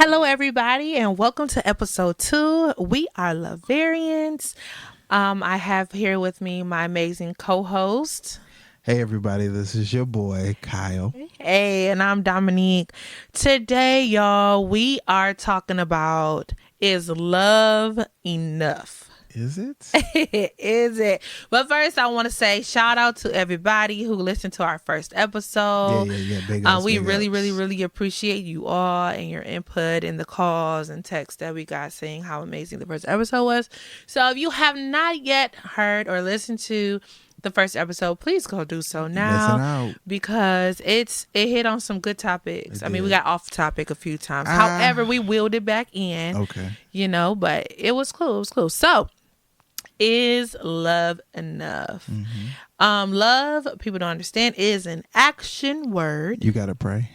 Hello, everybody, and welcome to episode 2. We are Lavarians. I have here with me my amazing co-host. Hey, everybody, this is your boy, Kyle. Hey, and I'm Dominique. Today, y'all, we are talking about, is love enough? Is it? Is it? But first, I want to say shout out to everybody who listened to our first episode. Yeah. Big ups, we big really, ups. really appreciate you all and your input and the calls and texts that we got saying how amazing the first episode was. So if you have not yet heard or listened to the first episode, please go do so now. Listen out. Because it hit on some good topics. I mean, we got off topic a few times. However, we wheeled it back in. Okay. But it was cool. So, is love enough? Love, people don't understand, is an action word. You got to pray.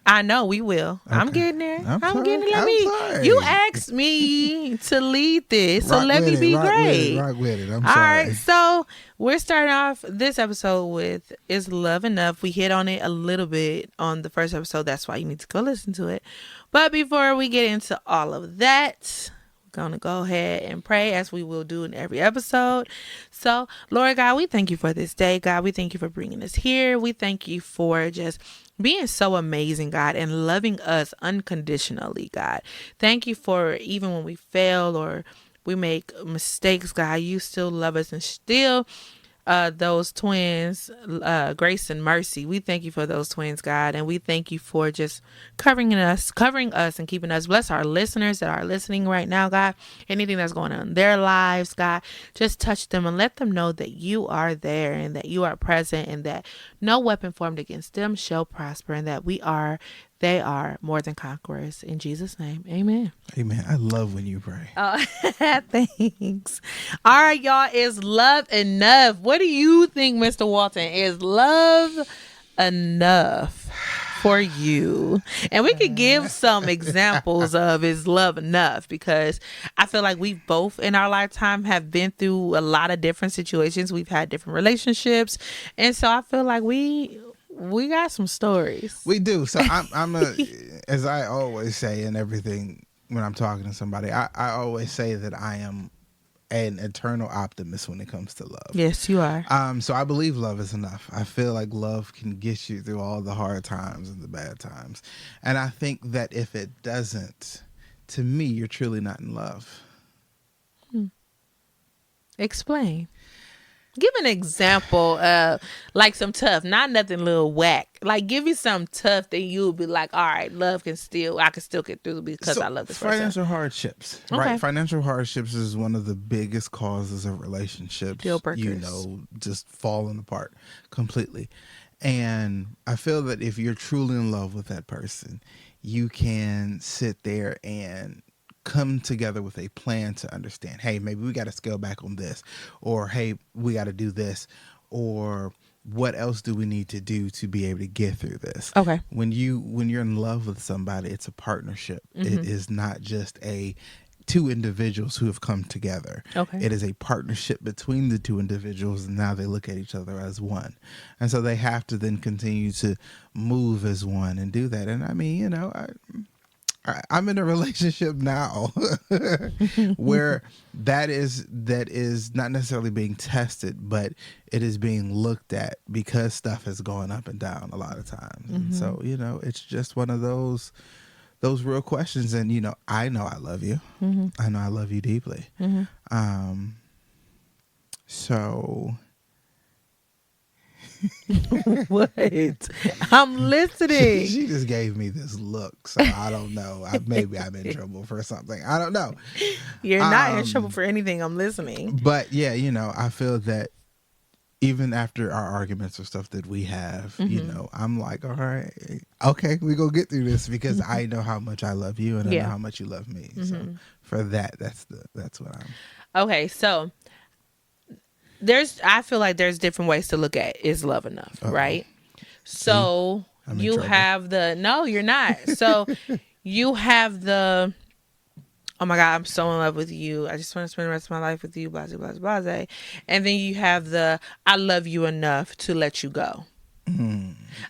I know we will. Okay. I'm getting there. I'm sorry. getting I'm there. sorry. You asked me to lead this, so Rock let with me it, be rock great. Rock with it. I'm All sorry. right, so we're starting off this episode with Is Love Enough? We hit on it a little bit on the first episode. That's why you need to go listen to it. But before we get into all of that, we're going to go ahead and pray as we will do in every episode. So, Lord God, we thank you for this day, God. We thank you for bringing us here. We thank you for just being so amazing, God, and loving us unconditionally, God. Thank you for even when we fail or we make mistakes, God, you still love us and still those twins, Grace and Mercy. We thank you for those twins, God, and we thank you for just covering us and keeping us. Bless our listeners that are listening right now, God. Anything that's going on in their lives, God, just touch them and let them know that you are there and that you are present and that no weapon formed against them shall prosper and that they are more than conquerors. In Jesus' name, amen. Amen. I love when you pray. Thanks. All right, y'all. Is love enough? What do you think, Mr. Walton? Is love enough for you? And we could give some examples of is love enough, because I feel like we both in our lifetime have been through a lot of different situations. We've had different relationships. And so I feel like we got some stories. We do. So as I always say in everything when I'm talking to somebody, I always say that I am an eternal optimist when it comes to love. Yes, you are. So I believe love is enough. I feel like love can get you through all the hard times and the bad times. And I think that if it doesn't, to me, you're truly not in love. Explain. Give an example of like some tough, not nothing little whack. Like give me some tough that you'll be like, all right, I can still get through because I love this person. Financial hardships, right? Financial hardships is one of the biggest causes of relationships. Deal breakers. Just falling apart completely. And I feel that if you're truly in love with that person, you can sit there and come together with a plan to understand, hey, maybe we got to scale back on this, or hey, we got to do this, or what else do we need to do to be able to get through this? Okay. When you're in love with somebody, it's a partnership. It is not just two individuals who have come together. Okay. It is a partnership between the two individuals, and now they look at each other as one. And so they have to then continue to move as one and do that. And I mean, I'm in a relationship now where that is not necessarily being tested, but it is being looked at because stuff is going up and down a lot of times. And so, it's just one of those real questions. And, I know I love you. I know I love you deeply. So... What? I'm listening. She just gave me this look, so I don't know. Maybe I'm in trouble for something. I don't know. You're not in trouble for anything. I'm listening. But yeah, I feel that even after our arguments or stuff that we have, I'm like, all right, okay, we gonna get through this because I know how much I love you and I know how much you love me. So for that's what I'm. Okay, so I feel like there's different ways to look at is love enough, right? So you have no, you're not. So you have oh my God, I'm so in love with you. I just want to spend the rest of my life with you, blase, blase, blase. And then you have I love you enough to let you go.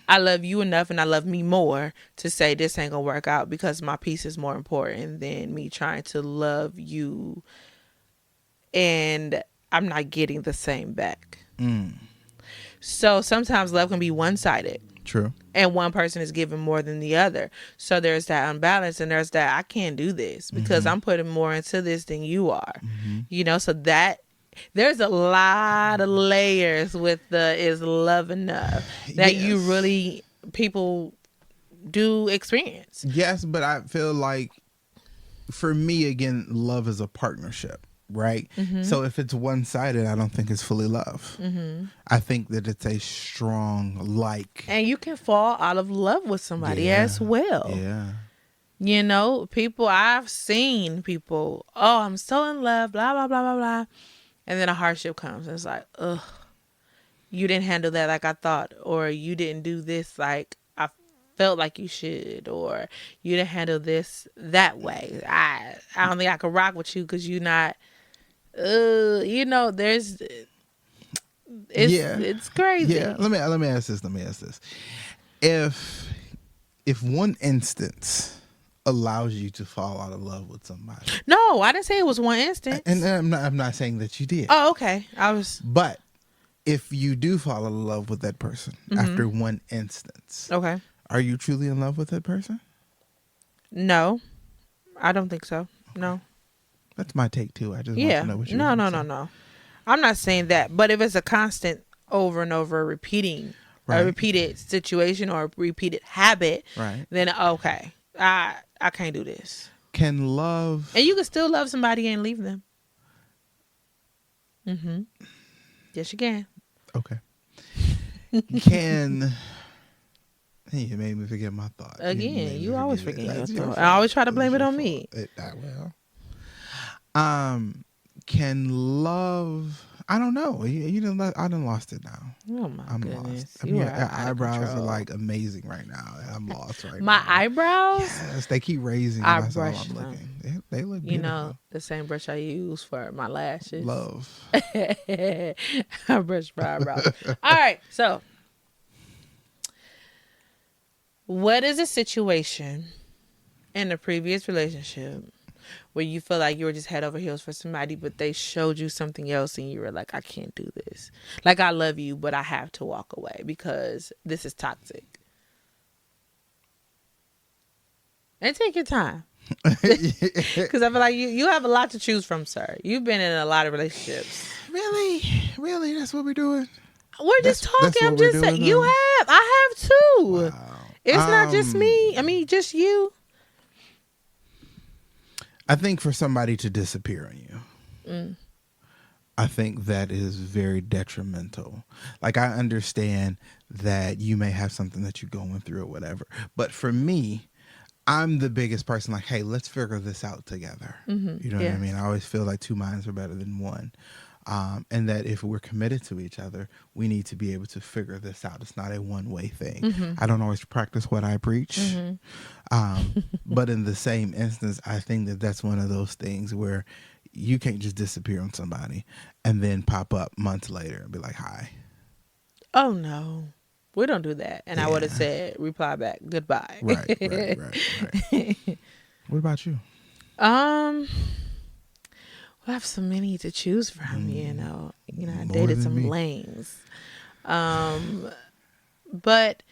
I love you enough and I love me more to say this ain't gonna work out because my peace is more important than me trying to love you and I'm not getting the same back. So sometimes love can be one-sided. True. And one person is giving more than the other. So there's that unbalance and there's that I can't do this because I'm putting more into this than you are. You know, so that there's a lot of layers with the is love enough that you really people do experience. Yes, but I feel like for me again, love is a partnership. Right. So if it's one-sided, I don't think it's fully love. I think that it's a strong and you can fall out of love with somebody as well. Yeah. You know, I've seen people, oh, I'm so in love, blah blah blah blah blah, and then a hardship comes and it's like, ugh, you didn't handle that like I thought, or you didn't do this like I felt like you should, or you didn't handle this that way. I don't think I could rock with you because you're not. You know, it's crazy. Yeah. Let me ask this. If one instance allows you to fall out of love with somebody. No, I didn't say it was one instance. And I'm not saying that you did. Oh, okay. But if you do fall in love with that person after one instance. Okay. Are you truly in love with that person? No. I don't think so. No. That's my take too. I just want to know what you're No. I'm not saying that, but if it's a constant over and over repeating, a repeated situation or a repeated habit, then okay, I can't do this. Can love, and you can still love somebody and leave them. Yes, you can. Okay. Can you made me forget my thought again? You always forget your thought. I always try to blame it on me. Can love? I don't know. I done lost it now. Oh my goodness! Lost. Your eyebrows are like amazing right now, and I'm lost right now. My eyebrows? Yes, they keep raising. I brush I'm them. looking. They look beautiful. You know, the same brush I use for my lashes. Love. I brush my eyebrows. All right, so what is a situation in a previous relationship where you feel like you were just head over heels for somebody, but they showed you something else and you were like, I can't do this. Like, I love you, but I have to walk away because this is toxic. And take your time. Because I feel like you have a lot to choose from, sir. You've been in a lot of relationships. Really? That's what we're doing? We're just talking. I'm just saying. You have. I have too. Wow. It's not just me. I mean, just you. I think for somebody to disappear on you, I think that is very detrimental. Like, I understand that you may have something that you're going through or whatever. But for me, I'm the biggest person like, hey, let's figure this out together. You know what I mean? I always feel like two minds are better than one. And that if we're committed to each other, we need to be able to figure this out. It's not a one-way thing. I don't always practice what I preach. But in the same instance, I think that that's one of those things where you can't just disappear on somebody and then pop up months later and be like, hi. Oh, no. We don't do that. And I would have said, reply back, goodbye. Right. What about you? I have so many to choose from, you know. I dated some lames. But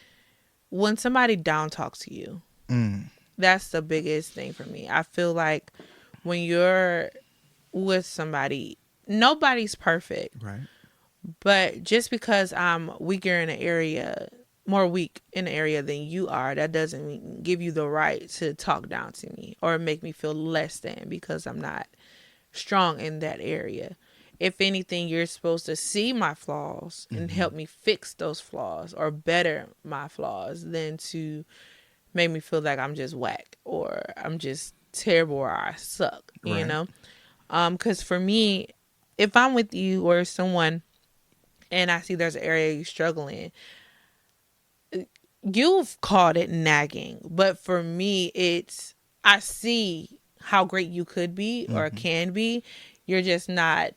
when somebody down talks you, that's the biggest thing for me. I feel like when you're with somebody, nobody's perfect. Right. But just because I'm weaker in an area, more weak in an area than you are, that doesn't give you the right to talk down to me or make me feel less than because I'm not strong in that area. If anything, you're supposed to see my flaws and help me fix those flaws or better my flaws than to make me feel like I'm just whack or I'm just terrible or I suck, you know? Because for me, if I'm with you or someone and I see there's an area you struggle in, you've called it nagging, but for me, I see how great you could be or can be. You're just not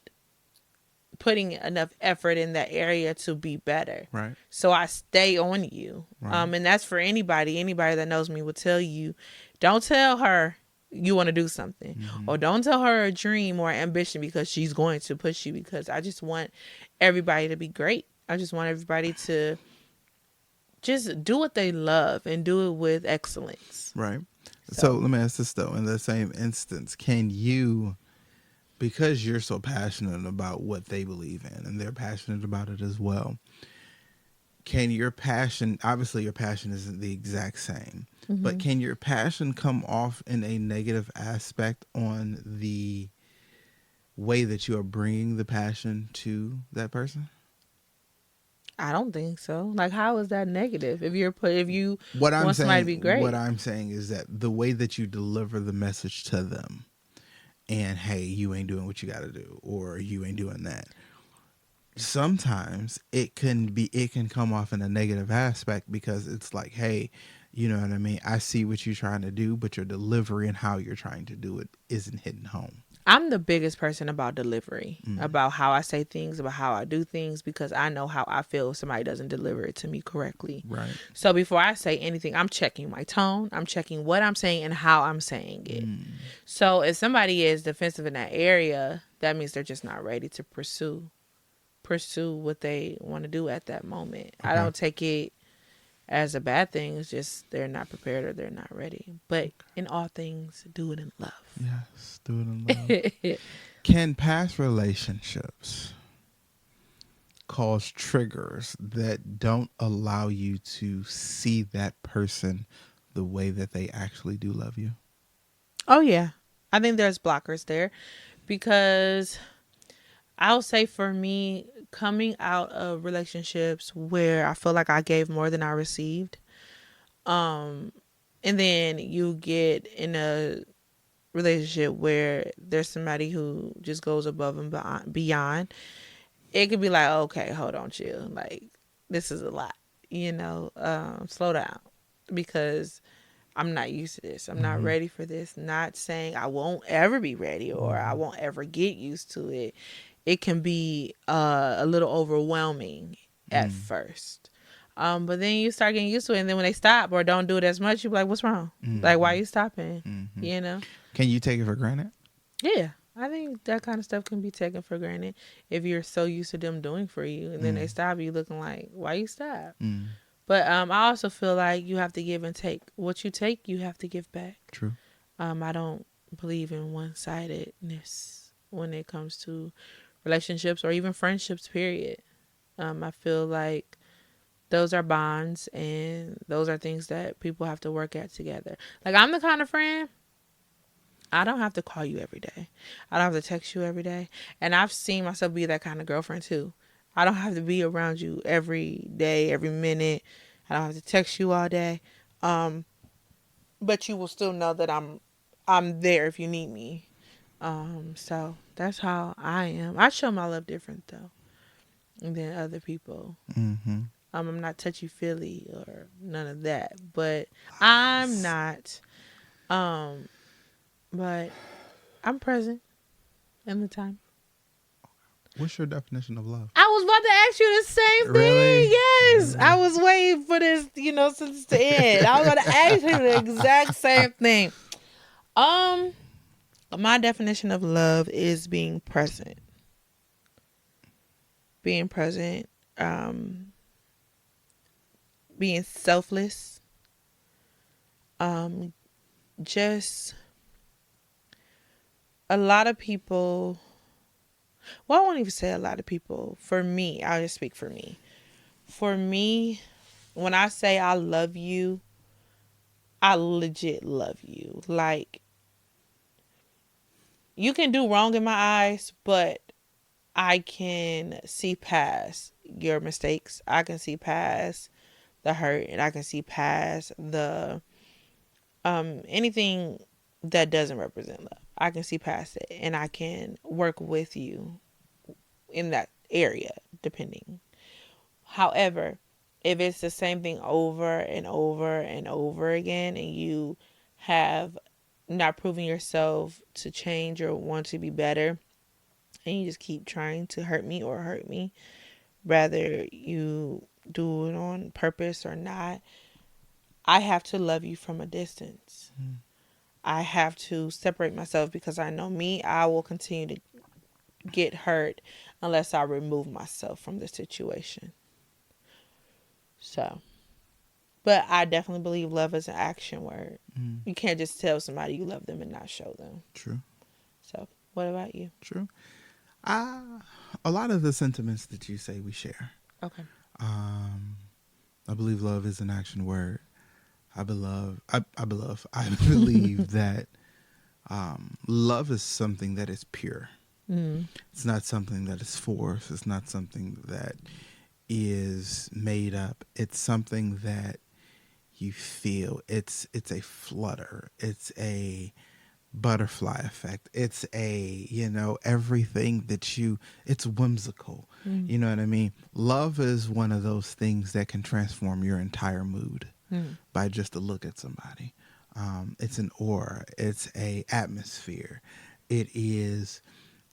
putting enough effort in that area to be better. Right. So I stay on you. Right. And that's for anybody. Anybody that knows me will tell you, don't tell her you want to do something, or don't tell her a dream or ambition, because she's going to push you, because I just want everybody to be great. I just want everybody to just do what they love and do it with excellence. Right. So let me ask this though, in the same instance, can you, because you're so passionate about what they believe in and they're passionate about it as well, can your passion, obviously your passion isn't the exact same, but can your passion come off in a negative aspect on the way that you are bringing the passion to that person? I don't think so. Like, how is that negative? If you What I'm want somebody to saying, be great, what I'm saying is that the way that you deliver the message to them, and hey, you ain't doing what you got to do, or you ain't doing that. Sometimes it can come off in a negative aspect, because it's like, hey, you know what I mean? I see what you're trying to do, but your delivery and how you're trying to do it isn't hitting home. I'm the biggest person about delivery, about how I say things, about how I do things, because I know how I feel if somebody doesn't deliver it to me correctly. Right. So before I say anything, I'm checking my tone, I'm checking what I'm saying and how I'm saying it. So if somebody is defensive in that area, that means they're just not ready to pursue what they want to do at that moment. Okay. I don't take it as a bad thing. It's just they're not prepared or they're not ready. But in all things, do it in love. Yes, do it in love. Can past relationships cause triggers that don't allow you to see that person the way that they actually do love you? Oh, yeah. I think there's blockers there, because I'll say for me, coming out of relationships where I feel like I gave more than I received, and then you get in a relationship where there's somebody who just goes above and beyond, it could be like, okay, hold on, chill. Like, this is a lot, slow down, because I'm not used to this. I'm not ready for this. Not saying I won't ever be ready or I won't ever get used to it. It can be a little overwhelming at first. But then you start getting used to it. And then when they stop or don't do it as much, you're like, what's wrong? Like, why are you stopping? Can you take it for granted? Yeah. I think that kind of stuff can be taken for granted if you're so used to them doing for you. And then they stop you looking like, why you stop? But I also feel like you have to give and take. What you take, you have to give back. True. I don't believe in one-sidedness when it comes to relationships or even friendships, period. I feel like those are bonds and those are things that people have to work at together. Like, I'm the kind of friend, I don't have to call you every day. I don't have to text you every day. And I've seen myself be that kind of girlfriend too. I don't have to be around you every day, every minute. I don't have to text you all day. But you will still know that I'm there if you need me. So that's how I am. I show my love different though than other people. I'm not touchy-feely or none of that. But I'm not. But I'm present in the time. What's your definition of love? I was about to ask you the same thing. Really? Yes. Really? I was waiting for this, since the end. I was about to ask you the exact same thing. My definition of love is being present. Being present, being selfless. Just a lot of people, well, I won't even say a lot of people. For me, I'll just speak for me. For me, when I say I love you, I legit love you. Like, you can do wrong in my eyes, but I can see past your mistakes. I can see past the hurt, and I can see past the anything that doesn't represent love. I can see past it, and I can work with you in that area, depending. However, if it's the same thing over and over and over again, and you have not proven yourself to change or want to be better, and you just keep trying to hurt me or hurt me, whether you do it on purpose or not, I have to love you from a distance. Mm. I have to separate myself because I know me, I will continue to get hurt unless I remove myself from the situation. So, but I definitely believe love is an action word. Mm. You can't just tell somebody you love them and not show them. True. So, what about you? True. A lot of the sentiments that you say we share. Okay. Um, I believe love is an action word. I believe that love is something that is pure. Mm. It's not something that is forced. It's not something that is made up. It's something that you feel. It's a flutter. It's a butterfly effect. It's a, everything that it's whimsical. Mm. You know what I mean? Love is one of those things that can transform your entire mood by just a look at somebody. It's an aura. It's a atmosphere. It is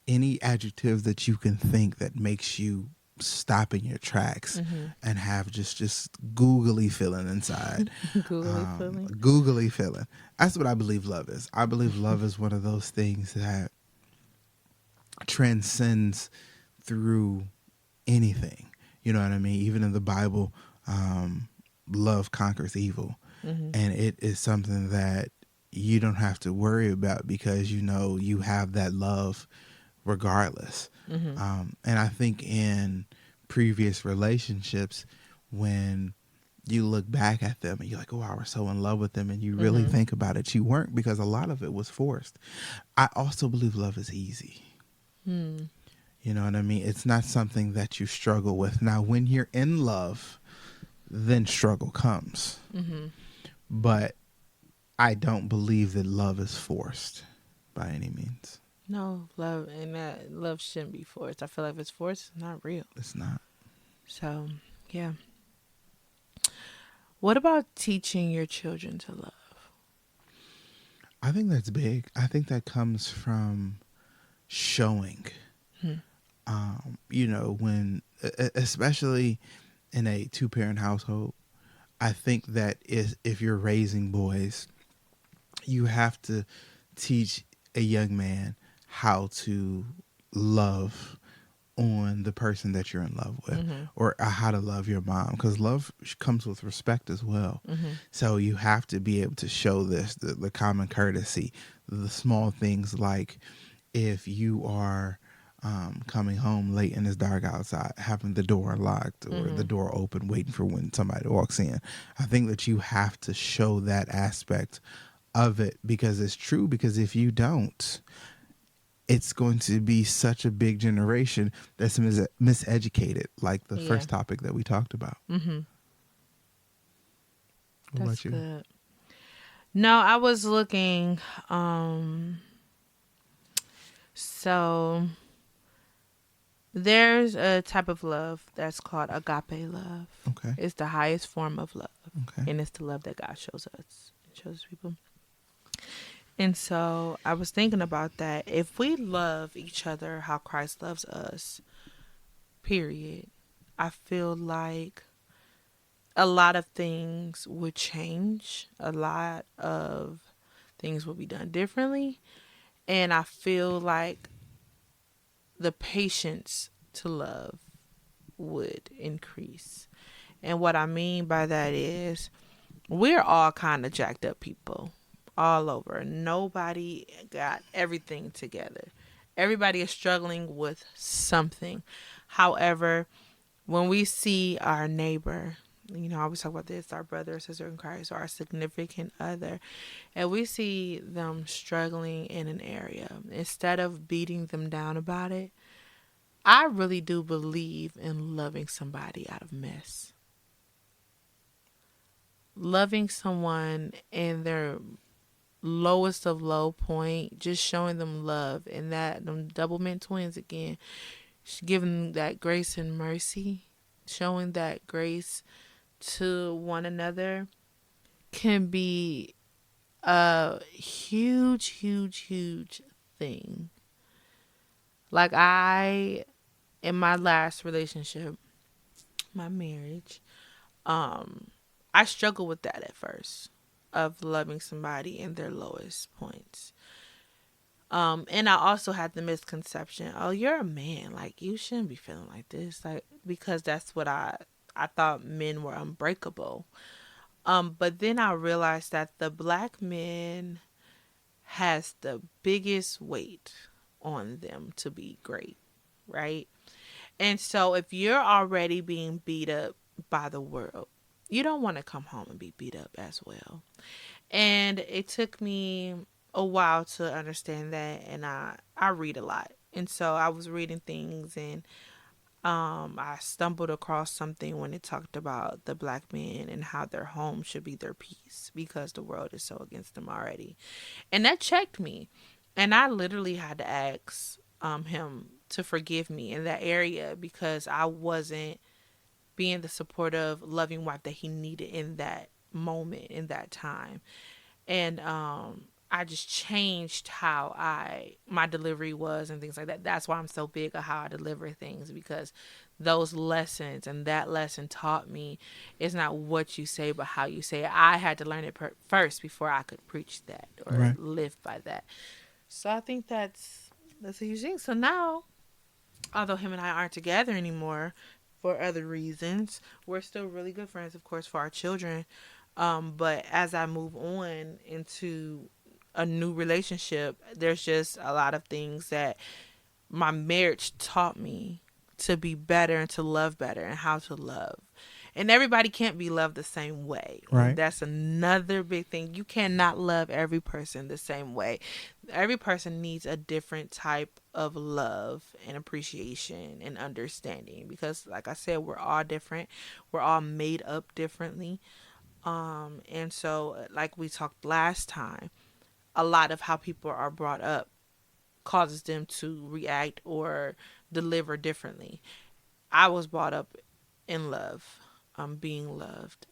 any adjective that you can think that makes you stop in your tracks and have just googly feeling inside. Googly feeling. Googly feeling. That's what I believe love is. I believe love is one of those things that transcends through anything. You know what I mean? Even in the Bible, love conquers evil. And it is something that you don't have to worry about because you have that love regardless. And I think in previous relationships, when you look back at them and you're like, oh, I was so in love with them, and you really think about it, you weren't, because a lot of it was forced. I also believe love is easy. You know what I mean? It's not something that you struggle with. Now, when you're in love, then struggle comes. But I don't believe that love is forced by any means. No, love, and that love shouldn't be forced. I feel like if it's forced, it's not real. It's not. So, yeah. What about teaching your children to love? I think that's big. I think that comes from showing. When, especially in a two-parent household, I think that if you're raising boys, you have to teach a young man how to love on the person that you're in love with, or how to love your mom, because love comes with respect as well. So you have to be able to show the common courtesy, the small things, like if you are coming home late and it's dark outside, having the door locked or the door open, waiting for when somebody walks in. I think that you have to show that aspect of it, because it's true. Because if you don't, it's going to be such a big generation that's miseducated, like the first topic that we talked about. What That's about you? good. No, I was looking. So there's a type of love that's called agape love. Okay. It's the highest form of love. Okay. And it's the love that God shows us and shows people. And so I was thinking about that. If we love each other how Christ loves us, period, I feel like a lot of things would change. A lot of things would be done differently. And I feel like the patience to love would increase. And what I mean by that is we're all kind of jacked up people all over. Nobody got everything together. Everybody is struggling with something. However, when we see our neighbor, I always talk about this, our brother or sister in Christ, or our significant other, and we see them struggling in an area, instead of beating them down about it, I really do believe in loving somebody out of mess. Loving someone in their lowest of low point, just showing them love, and that them double mint twins again, giving them that grace and mercy, showing that grace to one another, can be a huge, huge, huge thing. Like in my last relationship, my marriage, I struggled with that at first, of loving somebody in their lowest points. And I also had the misconception, oh, you're a man, like you shouldn't be feeling like this, like because that's what I thought men were unbreakable. But then I realized that the black man has the biggest weight on them to be great, right? And so if you're already being beat up by the world, you don't want to come home and be beat up as well. And it took me a while to understand that, and I read a lot. And so I was reading things, and I stumbled across something when it talked about the black men and how their home should be their peace because the world is so against them already. And that checked me. And I literally had to ask him to forgive me in that area because I wasn't being the supportive, loving wife that he needed in that moment, in that time. And I just changed how my delivery was and things like that. That's why I'm so big on how I deliver things, because those lessons and that lesson taught me it's not what you say but how you say it. I had to learn it first before I could preach that or Right. live by that. So I think that's a huge thing. So now, although him and I aren't together anymore for other reasons, we're still really good friends, of course, for our children. But as I move on into a new relationship, there's just a lot of things that my marriage taught me to be better and to love better and how to love. And everybody can't be loved the same way. And Right. that's another big thing. You cannot love every person the same way. Every person needs a different type of love and appreciation and understanding because, like I said, we're all different. We're all made up differently. And so, like we talked last time, a lot of how people are brought up causes them to react or deliver differently. I was brought up in love, being loved.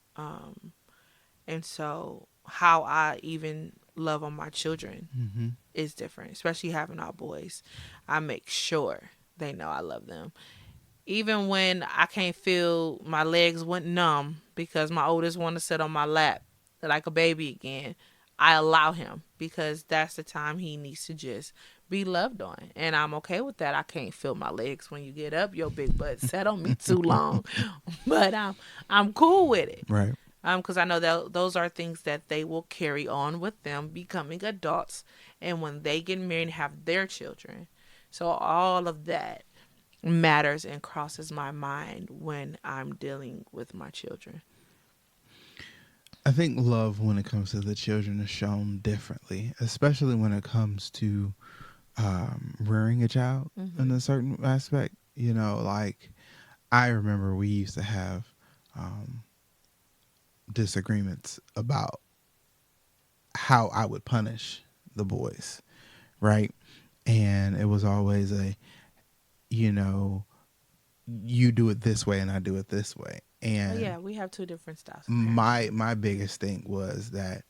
And so how I even love on my children Mm-hmm. is different, especially having all boys. I make sure they know I love them. Even when I can't feel, my legs went numb because my oldest want to sit on my lap like a baby again, I allow him because that's the time he needs to just be loved on. And I'm okay with that. I can't feel my legs when you get up. Your big butt sat on me too long. But I'm cool with it. Right. Because I know that those are things that they will carry on with them becoming adults and when they get married and have their children. So all of that matters and crosses my mind when I'm dealing with my children. I think love when it comes to the children is shown differently, especially when it comes to rearing a child in a certain aspect. You know, like I remember we used to have um, disagreements about how I would punish the boys, right? And it was always you know, you do it this way and I do it this way. Oh And yeah, we have two different styles of parenting. my biggest thing was that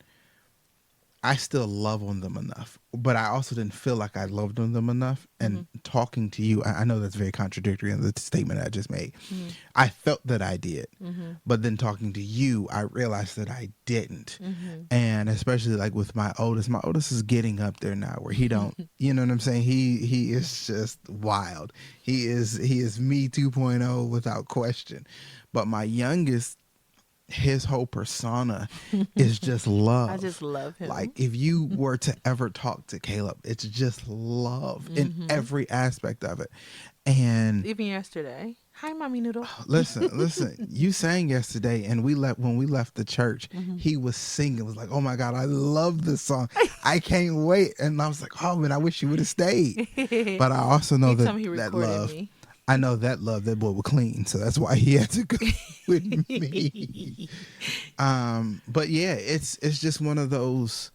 I still love on them enough, but I also didn't feel like I loved on them enough. And talking to you, I know that's very contradictory in the statement I just made. Mm-hmm. I felt that I did, Mm-hmm. but then talking to you, I realized that I didn't. Mm-hmm. And especially like with my oldest is getting up there now where he don't, you know what I'm saying? He is just wild. He is me 2.0 without question. But my youngest, his whole persona is just love. I just love him. Like if you were to ever talk to Caleb, it's just love in every aspect of it. And Even yesterday. Hi, mommy noodle. listen, you sang yesterday and when we left the church, he was singing. It was like, oh my God, I love this song. I can't wait. And I was like, oh man, I wish you would have stayed. But I also know He that told me he that recorded love. me. I know that boy was clean, so that's why he had to go with me. But yeah, it's just one of those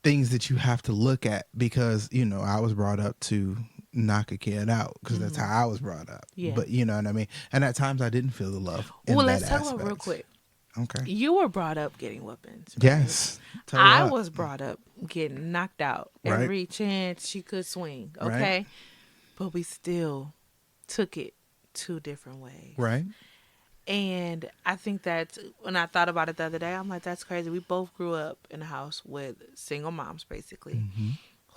things that you have to look at because I was brought up to knock a kid out because that's how I was brought up. Yeah. But you know what I mean. And at times I didn't feel the love. Well, In let's that talk aspect. about real quick. Okay. You were brought up getting whoopings, right? Yes. Toe I up. was brought up getting knocked out Right. every chance she could swing, Right. okay? But we still took it two different ways. Right. And I think that when I thought about it the other day, I'm like, that's crazy. We both grew up in a house with single moms, basically, Mm-hmm.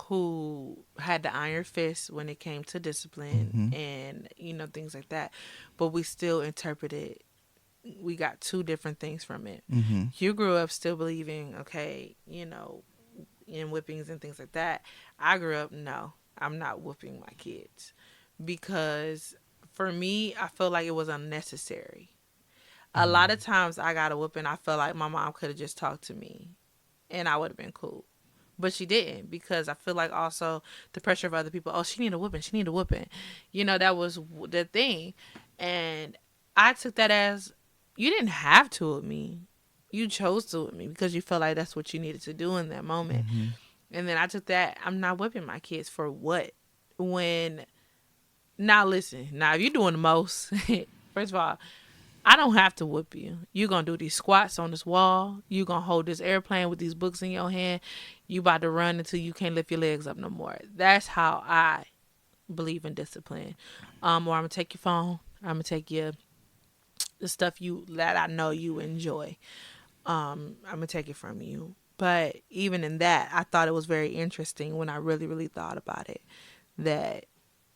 who had the iron fist when it came to discipline Mm-hmm. and, things like that. But we still interpreted, we got two different things from it. Mm-hmm. You grew up still believing, okay, in whippings and things like that. I grew up, no, I'm not whooping my kids. Because for me, I feel like it was unnecessary. A lot of times I got a whooping, I felt like my mom could have just talked to me and I would have been cool. But she didn't, because I feel like also the pressure of other people, oh, she need a whooping, she need a whooping. That was the thing. And I took that as, you didn't have to with me. You chose to with me because you felt like that's what you needed to do in that moment. Mm-hmm. And then I took that, I'm not whipping my kids for what? When, now listen, now if you're doing the most, first of all, I don't have to whoop you. You're going to do these squats on this wall. You're going to hold this airplane with these books in your hand. You about to run until you can't lift your legs up no more. That's how I believe in discipline. Or I'm going to take your phone. I'm going to take the stuff that I know you enjoy. I'm going to take it from you. But even in that, I thought it was very interesting when I really, really thought about it, that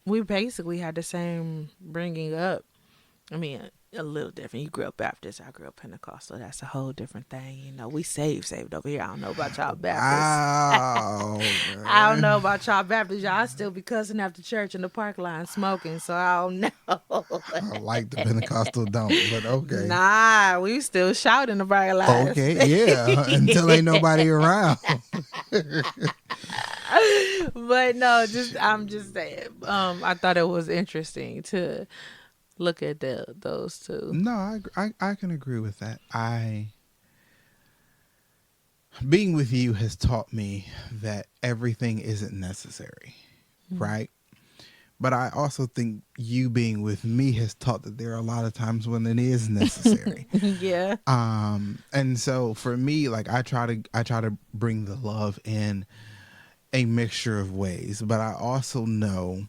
we basically had the same bringing up. I mean, a little different. You grew up Baptist. I grew up Pentecostal. That's a whole different thing. We saved over here. I don't know about y'all Baptists. Wow. I don't know about y'all Baptists. Y'all still be cussing after church in the park line smoking, so I don't know. I like the Pentecostal don't, but okay. Nah, we still shout in the parking lot. Okay, yeah, until ain't nobody around. But no, I'm just saying. I thought it was interesting to look at those two. No, I can agree with that. Being with you has taught me that everything isn't necessary, right? But I also think you being with me has taught that there are a lot of times when it is necessary. Yeah. And so for me, like I try to bring the love in a mixture of ways, but I also know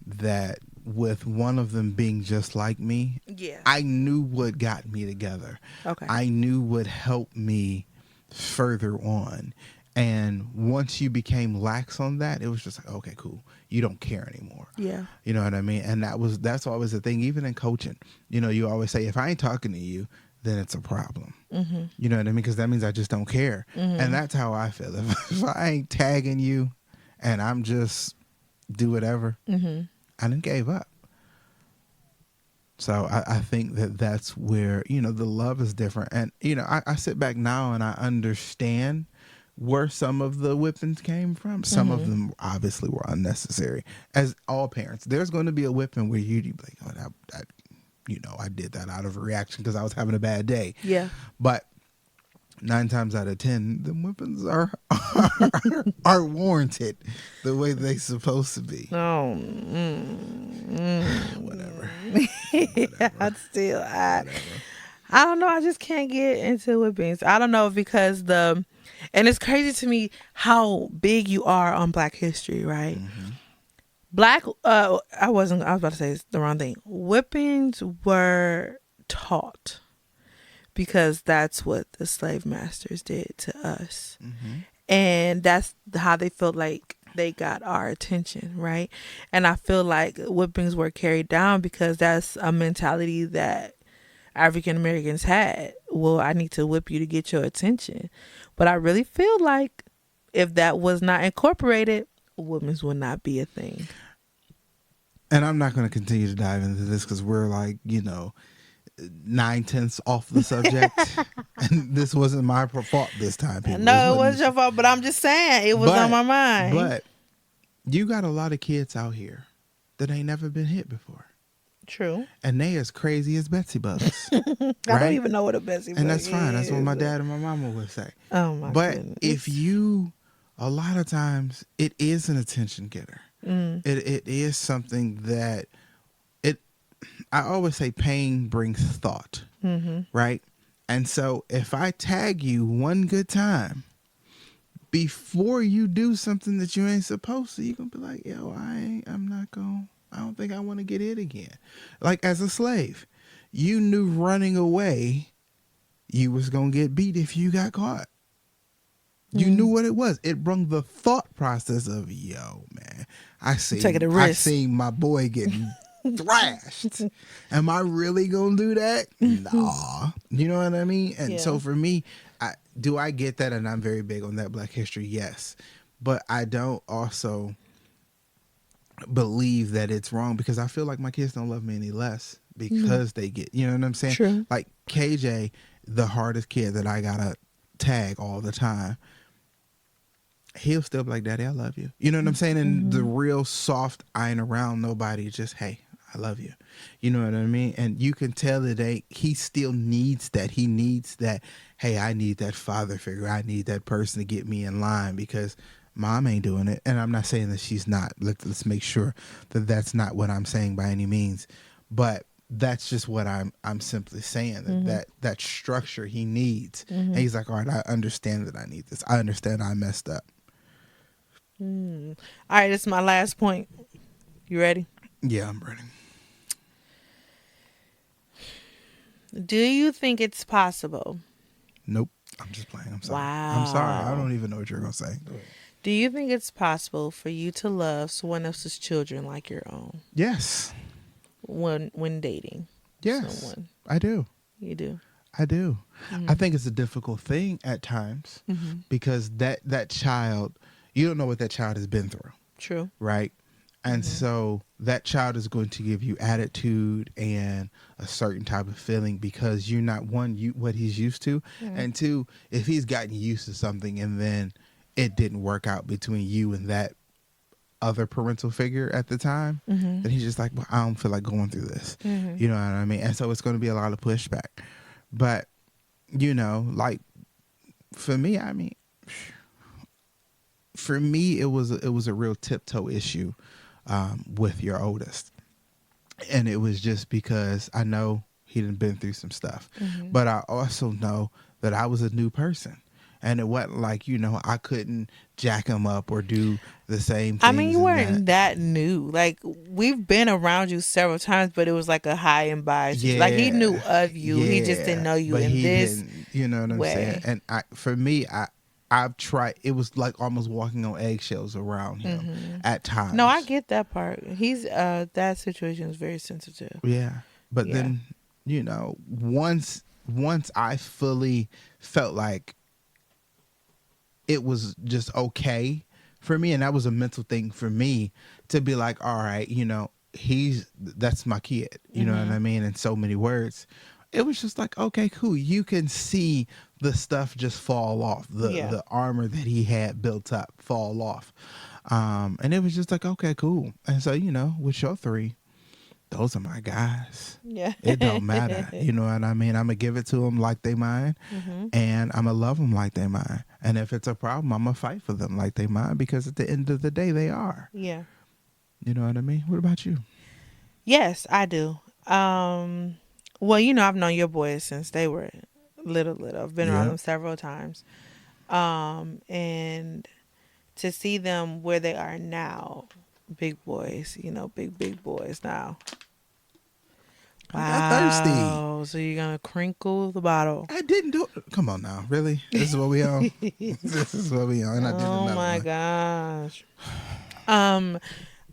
that with one of them being just like me, Yeah. I knew what got me together. Okay. I knew what helped me further on. And once you became lax on that, it was just like, okay, cool. You don't care anymore. Yeah. You know what I mean? And that's always the thing, even in coaching. You always say, if I ain't talking to you, then it's a problem. Mm-hmm. You know what I mean? Because that means I just don't care. Mm-hmm. And that's how I feel. If I ain't tagging you and I'm just do whatever, Mm-hmm. I done gave up. So I think that's where, the love is different. And, I sit back now and I understand where some of the whippings came from. Some of them obviously were unnecessary. As all parents, there's going to be a whipping where you'd be like, oh, that I did that out of a reaction because I was having a bad day. Yeah. But 9 times out of 10, the whippings are warranted the way they supposed to be. Oh, Whatever. I don't know. I just can't get into whippings. I don't know if because and it's crazy to me how big you are on Black history, right? Mm-hmm. I was about to say the wrong thing. Whippings were taught because that's what the slave masters did to us. Mm-hmm. And that's how they felt like they got our attention, right? And I feel like whippings were carried down because that's a mentality that African Americans had. Well, I need to whip you to get your attention. But I really feel like if that was not incorporated, whippings would not be a thing. And I'm not going to continue to dive into this because we're like, 9/10 off the subject. And this wasn't my fault this time. People. No, it wasn't your fault, but I'm just saying it was on my mind. But you got a lot of kids out here that ain't never been hit before. True. And they as crazy as Betsy bugs. I don't even know what a Betsy bug is. And that's fine. That's what my dad and my mama would say. Oh my goodness. But if a lot of times it is an attention getter. It is something that I always say pain brings thought, right? And so if I tag you one good time before you do something that you ain't supposed to, you gonna be like, yo, I don't think I want to get it again. Like as a slave, you knew running away, you was gonna get beat if you got caught. You knew what it was. It brung the thought process of, yo, man, I Taking a risk. seen my boy getting thrashed. Am I really gonna do that? Nah. You know what I mean? And so for me, I get that, and I'm very big on that Black history, yes. But I don't also believe that it's wrong, because I feel like my kids don't love me any less because they get, you know what I'm saying? True. Like KJ, the hardest kid that I gotta tag all the time, he'll still be like, Daddy, I love you. You know what I'm saying? And the real soft, I ain't around nobody, just, hey, I love you. You know what I mean? And you can tell that he still needs that. He needs that, hey, I need that father figure. I need that person to get me in line, because mom ain't doing it. And I'm not saying that she's not. Let's make sure that that's not what I'm saying by any means. But that's just what I'm simply saying, that structure he needs. And he's like, all right, I understand that I need this. I understand I messed up. All right, this is my last point. You ready? Yeah, I'm ready. Do you think it's possible? Nope. I'm just playing. I'm sorry. Wow. I'm sorry. I don't even know what you're going to say. Do you think it's possible for you to love someone else's children like your own? Yes. When dating someone? I do. You do? I do. I think it's a difficult thing at times, because that child, you don't know what that child has been through. True. Right? And so that child is going to give you attitude and a certain type of feeling, because you're not, one, what he's used to, and two, if he's gotten used to something and then it didn't work out between you and that other parental figure at the time, then he's just like, well, I don't feel like going through this. You know what I mean? And so it's going to be a lot of pushback. But, you know, like for me, I mean, for me, it was a real tiptoe issue with your oldest. And it was just because I know he done been through some stuff, but I also know that I was a new person. And it wasn't like, you know, I couldn't jack him up or do the same things. I mean, you weren't that new. Like, we've been around you several times, but it was like a high and by. Yeah. Like, he knew of you. Yeah. He just didn't know you in this you know what I'm saying? And for me, I've tried. It was like almost walking on eggshells around him at times. No, I get that part. He's that situation is very sensitive. Yeah. But then, you know, once I fully felt like it was just okay for me, and that was a mental thing for me to be like, all right, you know, that's my kid, you know what I mean, in so many words. It was just like, okay, cool. You can see the stuff just fall off, the armor that he had built up fall off, and it was just like, okay, cool. And so, you know, with your three, those are my guys. Yeah. It don't matter. You know what I mean? I'm going to give it to them like they mine, and I'm going to love them like they mine. And if it's a problem, I'm going to fight for them like they mine, because at the end of the day, they are. Yeah. You know what I mean? What about you? Yes, I do. Well, you know, I've known your boys since they were little. I've been around them several times. And to see them where they are now, big boys, you know, big boys now. Wow. I got thirsty. So you're going to crinkle the bottle. I didn't do it. Come on now. Really? This is what we on? This is what we on. And I did Oh my gosh. I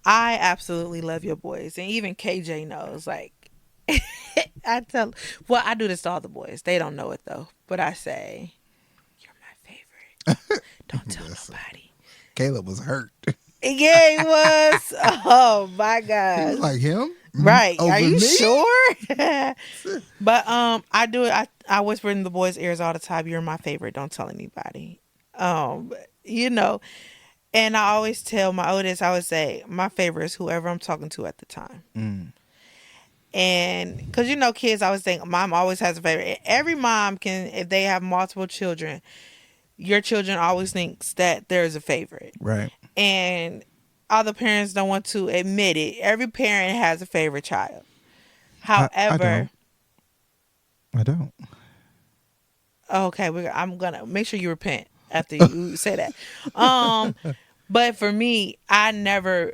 absolutely love your boys. And even KJ knows, like, I do this to all the boys. They don't know it though. But I say, you're my favorite. Don't tell nobody. Caleb was hurt. Yeah, he was. Oh my gosh. He was like him? Right. Over Are you me? sure? But I do it. I whisper in the boys' ears all the time, you're my favorite. Don't tell anybody. You know, and I always tell my oldest, I would say, my favorite is whoever I'm talking to at the time. And because, you know, kids always think mom always has a favorite. Every mom can, if they have multiple children, your children always thinks that there's a favorite. Right. And other parents don't want to admit it. Every parent has a favorite child. However, I don't. Okay, I'm gonna make sure you repent after you say that. Um, but for me, I never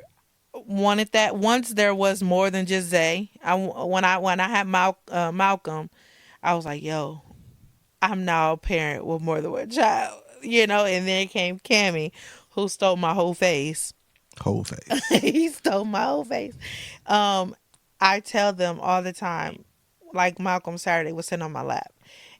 wanted that. Once there was more than just Zay. When I had Malcolm, I was like, yo, I'm now a parent with more than one child, And then came Cammy, who stole my whole face. Whole face. He stole my whole face. Um, I tell them all the time, like Malcolm Saturday was sitting on my lap,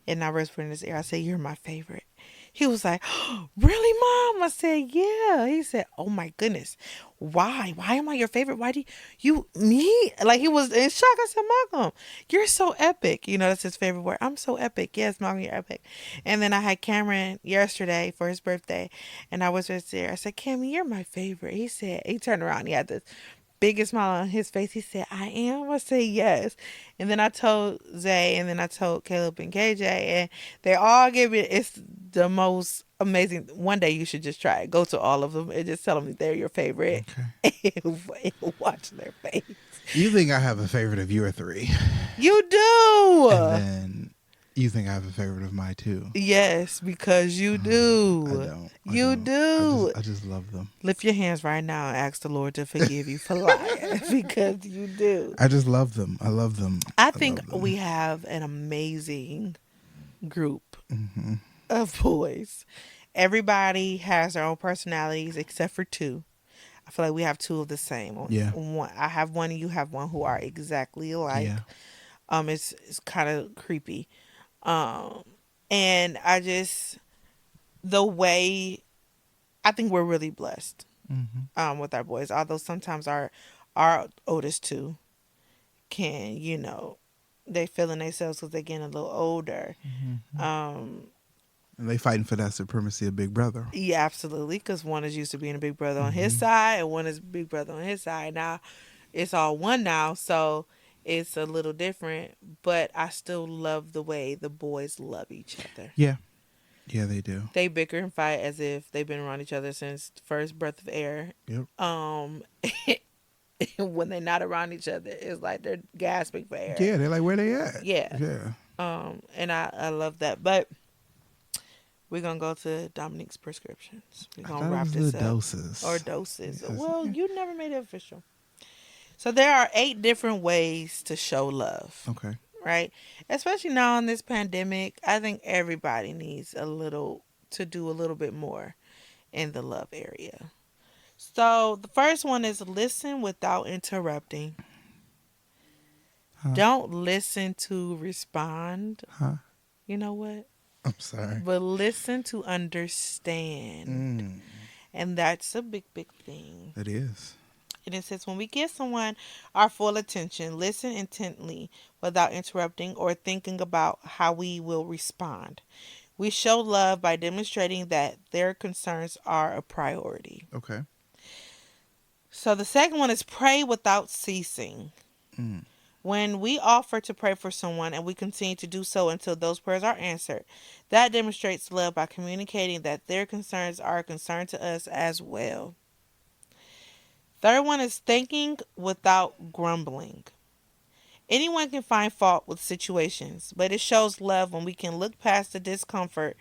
and I whispered in his ear, I said, "You're my favorite." He was like, "Oh, really, Mom?" I said, "Yeah." He said, "Oh my goodness, why? Why am I your favorite? Why do me?" Like he was in shock. I said, "Malcolm, you're so epic." That's his favorite word. I'm so epic. Yes, Malcolm, you're epic. And then I had Cameron yesterday for his birthday, and I was just there. I said, "Cameron, you're my favorite." He turned around. He had this biggest smile on his face. He said, "I am?" I said, "Yes." And then I told Zay, and then I told Caleb and KJ, and they all give it. It's the most amazing. One day you should just try it. Go to all of them and just tell them they're your favorite, Okay. and watch their face. You think I have a favorite of your three, You do. and then you think I have a favorite of my two. Yes, because you I do. don't. You do. I just love them. Lift your hands right now and ask the Lord to forgive you for lying because you do. I just love them. I love them. I think we have an amazing group of boys. Everybody has their own personalities except for two. I feel like we have two of the same. Yeah. I have one and you have one who are exactly alike. Yeah. It's kind of creepy. And the way I think we're really blessed with our boys. Although sometimes our oldest two can, they feeling themselves because they're getting a little older. And they fighting for that supremacy of Big Brother. Yeah, absolutely. Because one is used to being a big brother on his side, and one is big brother on his side. Now it's all one now, so it's a little different. But I still love the way the boys love each other. Yeah. Yeah, they do. They bicker and fight as if they've been around each other since the first breath of air. Yep. When they're not around each other, it's like they're gasping for air. Yeah, they're like, where they at? Yeah. Yeah. And I love that. But we're gonna go to Dominique's prescriptions. We're gonna wrap this up. Doses. Or doses. Yes. Well, you never made it official. So there are 8 different ways to show love. Okay. Right? Especially now in this pandemic, I think everybody needs to do a little bit more in the love area. So the first one is listen without interrupting. Huh? Don't listen to respond. Huh? You know what? I'm sorry. But listen to understand. And that's a big, big thing. It is. And it says, when we give someone our full attention, listen intently without interrupting or thinking about how we will respond. We show love by demonstrating that their concerns are a priority. Okay. So the second one is pray without ceasing. When we offer to pray for someone and we continue to do so until those prayers are answered, that demonstrates love by communicating that their concerns are a concern to us as well. Third one is thanking without grumbling. Anyone can find fault with situations, but it shows love when we can look past the discomfort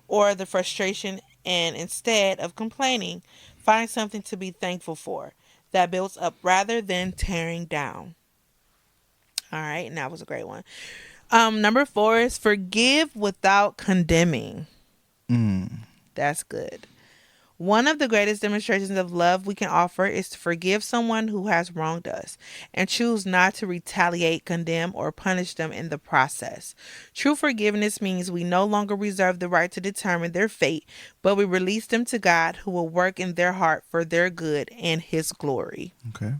or the frustration and instead of complaining, find something to be thankful for that builds up rather than tearing down. All right, and that was a great one. Number 4 is forgive without condemning. That's good. One of the greatest demonstrations of love we can offer is to forgive someone who has wronged us and choose not to retaliate, condemn, or punish them in the process. True forgiveness means we no longer reserve the right to determine their fate, but we release them to God, who will work in their heart for their good and His glory. Okay.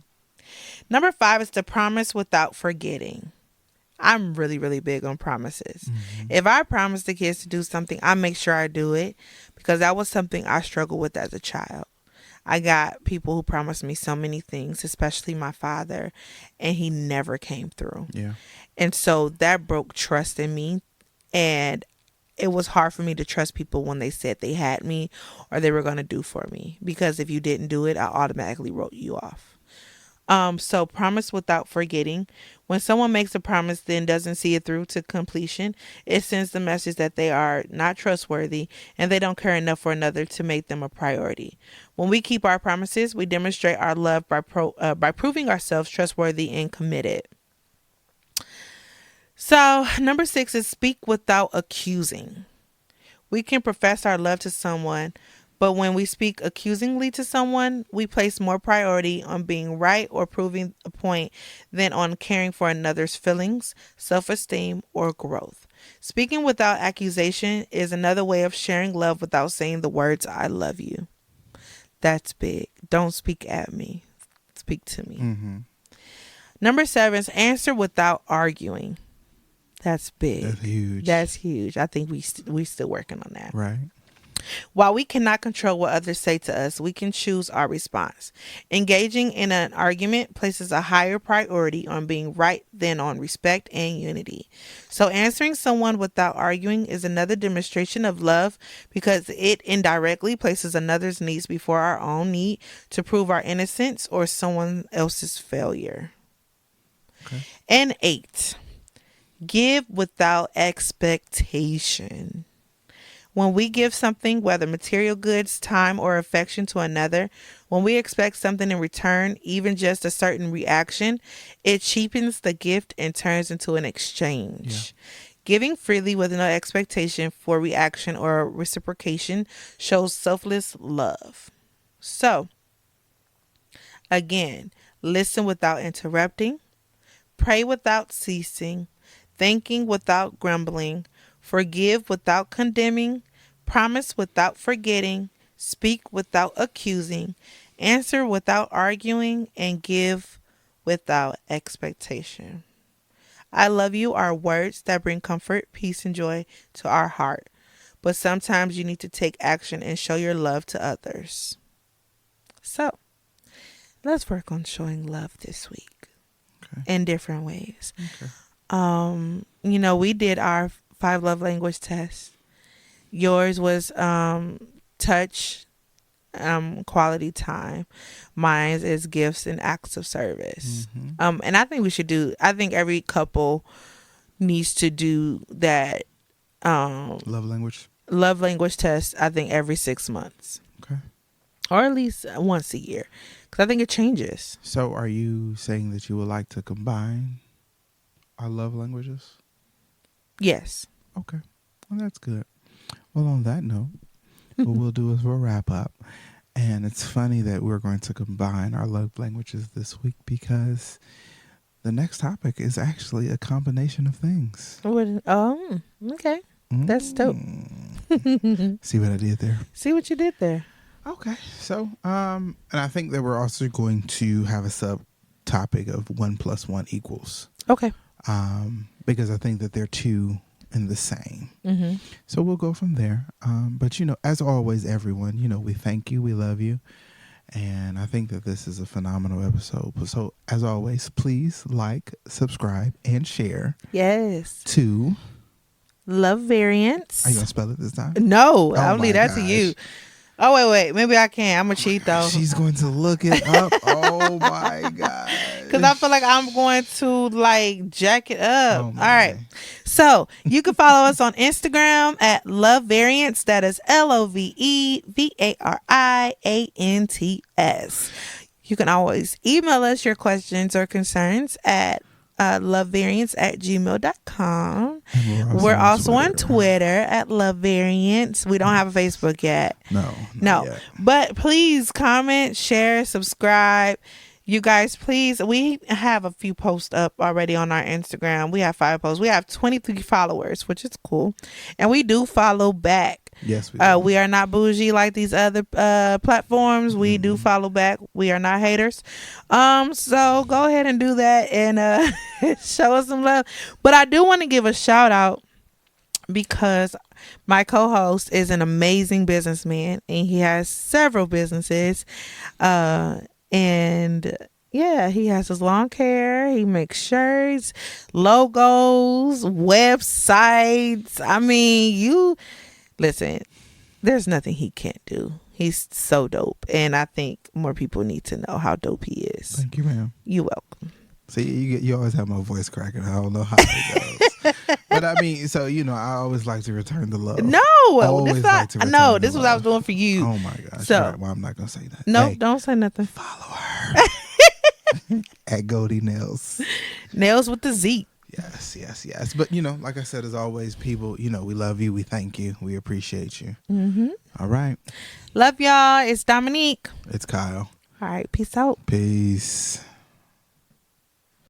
Number 5 is to promise without forgetting. I'm really, really big on promises. If I promise the kids to do something, I make sure I do it because that was something I struggled with as a child. I got people who promised me so many things, especially my father, and he never came through. Yeah. And so that broke trust in me, and it was hard for me to trust people when they said they had me or they were going to do for me, because if you didn't do it, I automatically wrote you off. So promise without forgetting. When someone makes a promise then doesn't see it through to completion, it sends the message that they are not trustworthy and they don't care enough for another to make them a priority. When we keep our promises, we demonstrate our love by proving ourselves trustworthy and committed. So, number 6 is speak without accusing. We can profess our love to someone, but when we speak accusingly to someone, we place more priority on being right or proving a point than on caring for another's feelings, self-esteem, or growth. Speaking without accusation is another way of sharing love without saying the words, I love you. That's big. Don't speak at me. Speak to me. Mm-hmm. Number 7 is answer without arguing. That's big. That's huge. That's huge. I think we still working on that. Right. While we cannot control what others say to us, we can choose our response. Engaging in an argument places a higher priority on being right than on respect and unity. So answering someone without arguing is another demonstration of love because it indirectly places another's needs before our own need to prove our innocence or someone else's failure. Okay. And 8, give without expectation. When we give something, whether material goods, time, or affection to another, when we expect something in return, even just a certain reaction, it cheapens the gift and turns into an exchange. Yeah. Giving freely with no expectation for reaction or reciprocation shows selfless love. So, again, listen without interrupting, pray without ceasing, thanking without grumbling, forgive without condemning, promise without forgetting, speak without accusing, answer without arguing, and give without expectation. I love you are words that bring comfort, peace, and joy to our heart. But sometimes you need to take action and show your love to others. So, let's work on showing love this week in different ways. Okay. We did our 5 love language tests. Yours was touch, quality time. Mine is gifts and acts of service. Mm-hmm. And I think I think every couple needs to do that love language test, I think every 6 months. Okay. Or at least once a year. Because I think it changes. So are you saying that you would like to combine our love languages? Yes. Okay. Well, that's good. Well, on that note, what we'll do is we'll wrap up. And it's funny that we're going to combine our love languages this week because the next topic is actually a combination of things. Okay. That's dope. See what I did there? See what you did there. Okay. So, and I think that we're also going to have a subtopic of 1 + 1 =. Okay. Because I think that they're two in the same. Mm-hmm. So we'll go from there. But, as always, everyone, we thank you. We love you. And I think that this is a phenomenal episode. So as always, please like, subscribe, and share. Yes. To Love Variants. Are you going to spell it this time? No, I'll leave that to you. Oh, wait. Maybe I can. I'm going to cheat, though. She's going to look it up. Oh, my God. Because I feel like I'm going to, jack it up. All right. So, you can follow us on Instagram at Love Variants. That is LOVEVARIANTS. You can always email us your questions or concerns at lovevariants@gmail.com. We're also on Twitter at lovevariants. We don't have a Facebook yet. No. Yet. But please comment, share, subscribe. You guys, please. We have a few posts up already on our Instagram. We have 5 posts. We have 23 followers, which is cool. And we do follow back. Yes, we do. We are not bougie like these other platforms. We do follow back. We are not haters. So go ahead and do that and show us some love. But I do want to give a shout out because my co-host is an amazing businessman and he has several businesses. And yeah, he has his lawn care. He makes shirts, logos, websites. I mean, listen, there's nothing he can't do. He's so dope. And I think more people need to know how dope he is. Thank you, ma'am. You're welcome. See, you always have my voice cracking. I don't know how it goes. But I mean, so, I always like to return the love. No, Always this like to return no, the this is what I was love. doing for you. Oh my gosh. So, right. Well, I'm not going to say that. No, Hey, don't say nothing. follow her. At Goldie Nails. Nails with the Z. Yes. But, like I said, as always, people, we love you. We thank you. We appreciate you. Mm-hmm. All right. Love y'all. It's Dominique. It's Kyle. All right. Peace out. Peace.